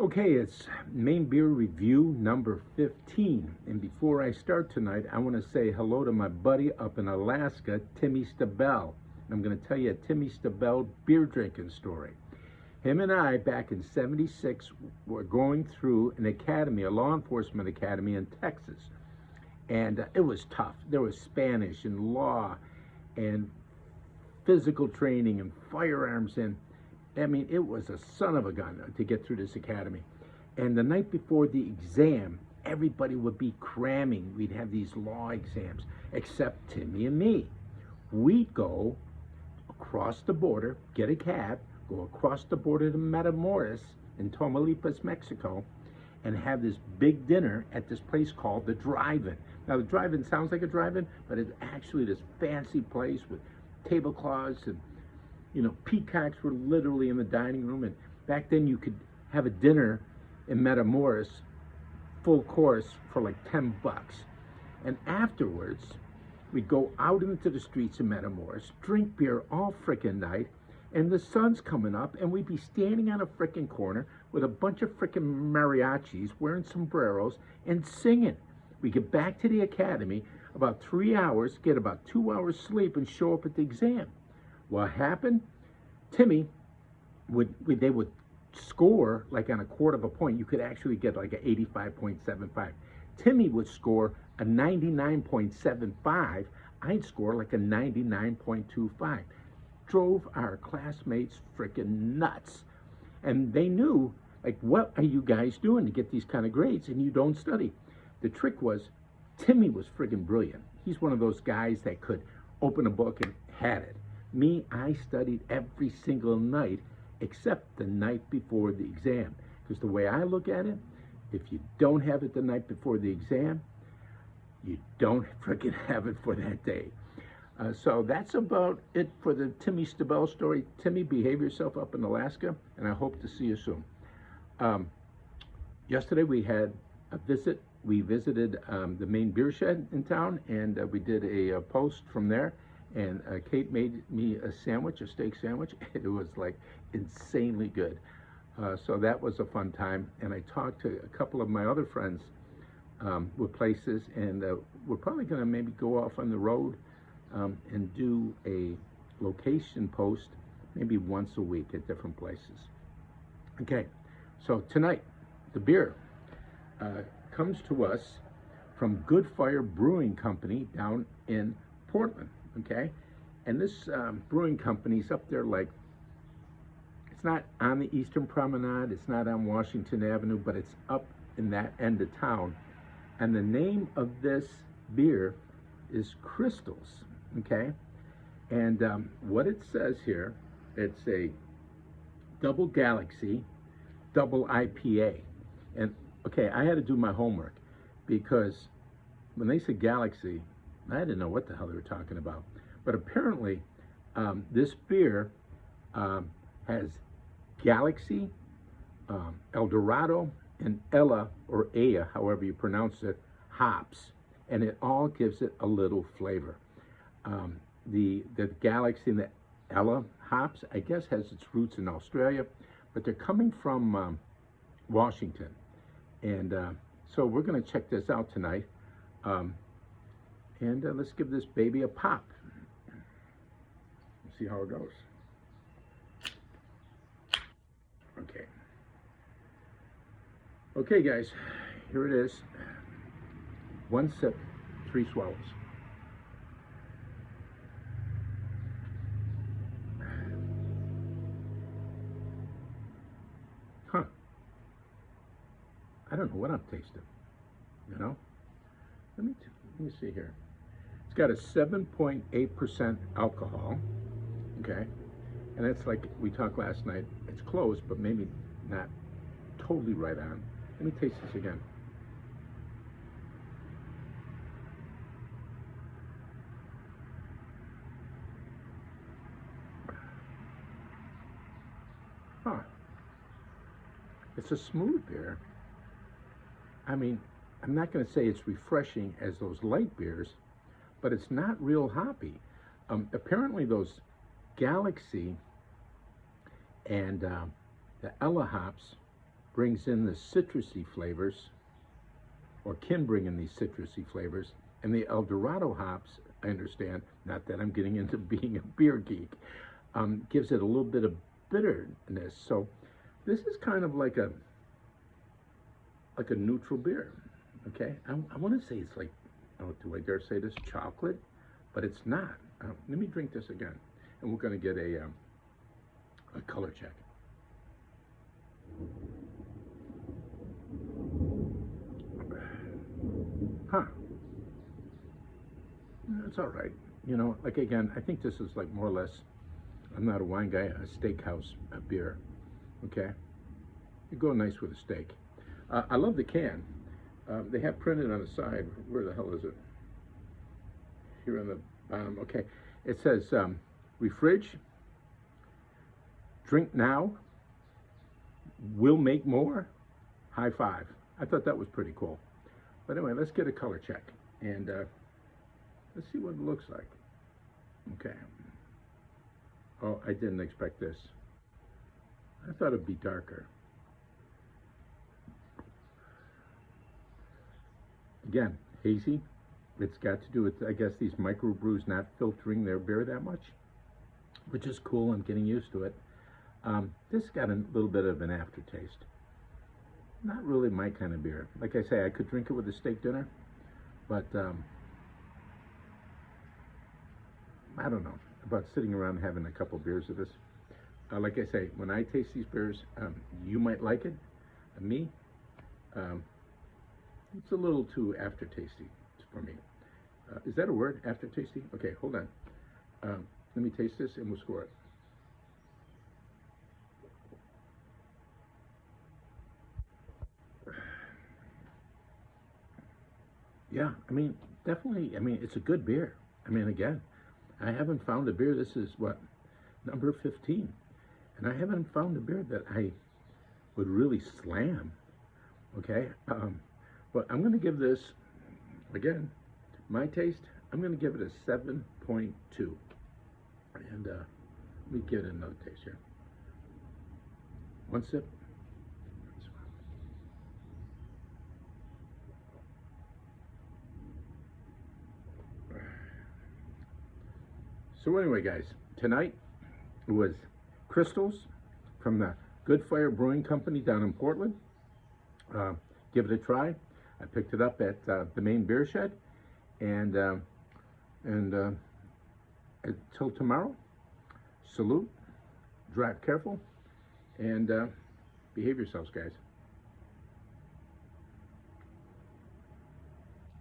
Okay, it's Maine Beer Review number 15. And before I start tonight, I want to say hello to my buddy up in Alaska, Timmy Stabell. I'm going to tell you a Timmy Stabell beer drinking story. Him and I, back in '76, were going through an academy, a law enforcement academy in Texas. And it was tough. There was Spanish and law and physical training and firearms, and I mean, it was a son of a gun to get through this academy. And the night before the exam, everybody would be cramming. We'd have these law exams, except Timmy and me. We'd go across the border, get a cab, go across the border to Matamoros in Tamaulipas, Mexico, and have this big dinner at this place called the Drive-In. Now, the Drive-In sounds like a drive-in, but it's actually this fancy place with tablecloths and peacocks were literally in the dining room. And back then you could have a dinner in Matamoros, full course, for like $10. And afterwards, we'd go out into the streets of Matamoros, drink beer all frickin' night, and the sun's coming up, and we'd be standing on a frickin' corner with a bunch of frickin' mariachis wearing sombreros and singing. We get back to the academy, about 3 hours, get about 2 hours sleep, and show up at the exam. What happened? Timmy they would score like on a quarter of a point. You could actually get like an 85.75. Timmy would score a 99.75. I'd score like a 99.25. Drove our classmates freaking nuts. And they knew, like, what are you guys doing to get these kind of grades and you don't study? The trick was, Timmy was friggin' brilliant. He's one of those guys that could open a book and had it. Me, I studied every single night except the night before the exam. Because the way I look at it, if you don't have it the night before the exam, you don't freaking have it for that day. So that's about it for the Timmy Stabell story. Timmy, behave yourself up in Alaska, and I hope to see you soon. Yesterday we had a visit. We visited the Maine Beer Shed in town, and we did a post from there. And Kate made me a sandwich, a steak sandwich. It was like insanely good. So that was a fun time. And I talked to a couple of my other friends with places, and we're probably going to maybe go off on the road and do a location post maybe once a week at different places. Okay, so tonight, the beer comes to us from Good Fire Brewing Company down in Portland. Okay, and this brewing company's up there, like, it's not on the Eastern Promenade, it's not on Washington Avenue, but it's up in that end of town. And the name of this beer is Crystals. Okay, and what it says here, it's a double Galaxy, double IPA. And okay, I had to do my homework, because when they said Galaxy, I didn't know what the hell they were talking about. But apparently, this beer has Galaxy, El Dorado, and Ella, or Aya, however you pronounce it, hops. And it all gives it a little flavor. The Galaxy and the Ella hops, I guess, has its roots in Australia, but they're coming from Washington. And so we're going to check this out tonight. And let's give this baby a pop. See how it goes. Okay. Okay, guys, here it is. One sip, 3 swallows. Huh. I don't know what I'm tasting, Let me see here. It's got a 7.8% alcohol, okay? And that's like we talked last night. It's close, but maybe not totally right on. Let me taste this again. Huh. It's a smooth beer. I mean, I'm not going to say it's refreshing as those light beers, but it's not real hoppy. Apparently those Galaxy and the Ella hops brings in the citrusy flavors, or can bring in these citrusy flavors. And the El Dorado hops, I understand, not that I'm getting into being a beer geek, gives it a little bit of bitterness. So this is kind of like a neutral beer. Okay, I want to say it's like, oh, do I dare say this, chocolate? But it's not. Let me drink this again, and we're going to get a color check. Huh. It's all right. You know, like again, I think this is like more or less, I'm not a wine guy, a steakhouse beer. Okay? You go nice with a steak. I love the can. They have printed on the side, where the hell is it? Here on the bottom, okay. It says, refridge, drink now, we'll make more, high five. I thought that was pretty cool. But anyway, let's get a color check, and let's see what it looks like. Okay. Oh, I didn't expect this. I thought it'd be darker. Again, hazy. It's got to do with, I guess, these microbrews not filtering their beer that much, which is cool. I'm getting used to it. This got a little bit of an aftertaste. Not really my kind of beer. Like I say, I could drink it with a steak dinner, but I don't know about sitting around having a couple beers of this. Like I say, when I taste these beers, you might like it. Me, it's a little too aftertasty for me. Is that a word, aftertasty? Okay, hold on. Let me taste this and we'll score it. Yeah, I mean, definitely, I mean, it's a good beer. I mean, again, I haven't found a beer, this is what, number 15. And I haven't found a beer that I would really slam, okay? But I'm going to give this, again, my taste, I'm going to give it a 7.2. And let me give it another taste here. One sip. So anyway, guys, tonight it was Crystals from the Good Fire Brewing Company down in Portland. Give it a try. I picked it up at the Maine Beer Shed, and until tomorrow, salute, drive careful, and behave yourselves, guys.